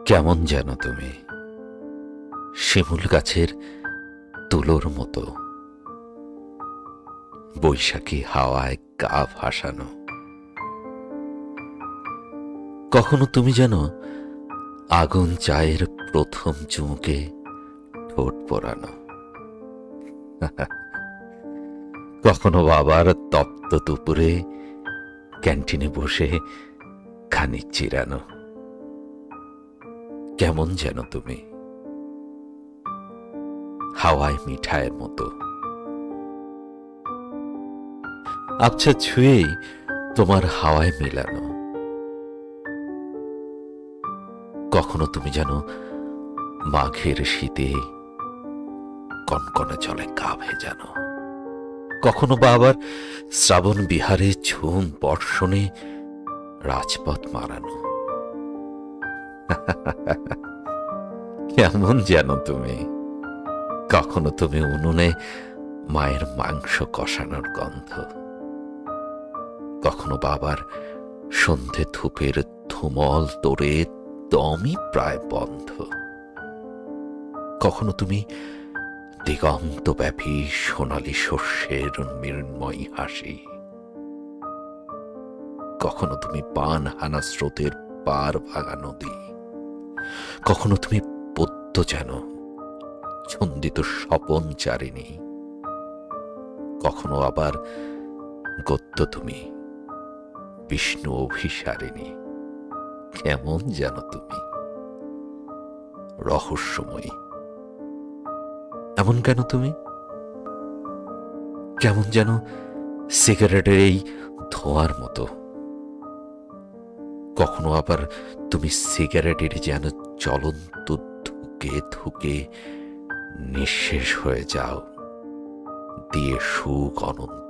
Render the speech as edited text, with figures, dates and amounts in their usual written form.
কেমন যেন তুমি শিমুল গাছের তুলোর মতো, বৈশাখী হাওয়ায় গা ভাসানো। কখনো তুমি যেন আগুন চায়ের প্রথম চুমুকে ঠোঁট পোড়ানো, কখনো বাবার তপ্ত দুপুরে ক্যান্টিনে বসে খানিক চিরানো। কেমন যেন তুমি হাওয়ায় মিঠাইয়ের মতো, আবছা ছুঁয়েই তোমার হাওয়ায় মেলানো। কখনো তুমি যেন মাঘের শীতে কনকনে জলে গা ভেজানো, কখনো বা আবার শ্রাবণ বিহারে ঝুম বর্ষণে রাজপথ মারানো। কেমন যেন তুমি কখনো তুমি উনুনে মায়ের মাংস কষানোর গন্ধ, কখনো বাবার সন্ধে ধূপের ধুমল তোরে দমই প্রায় বন্ধ। কখনো তুমি দিগন্তব্যাপী সোনালি শস্যের মৃন্ময়ী হাসি, কখনো তুমি পান হানা স্রোতের পার ভাগা নদী, কখনো তুমি পদ্ম যেন ছন্দিত স্বপন চারিণী, কখনো আবার গদ্য তুমি বিষ্ণু অভিসারিণী। কেমন যেন তুমি রহস্যময়ী, এমন কেন তুমি? কেমন যেন সিগারেটের এই ধোঁয়ার মতো, কখনো আবার তুমি সিগারেটের যেন জ্বলন্ত ধুকে ধুকে নিঃশেষ হয়ে যাও, দিয়ে সুখ অনন্ত।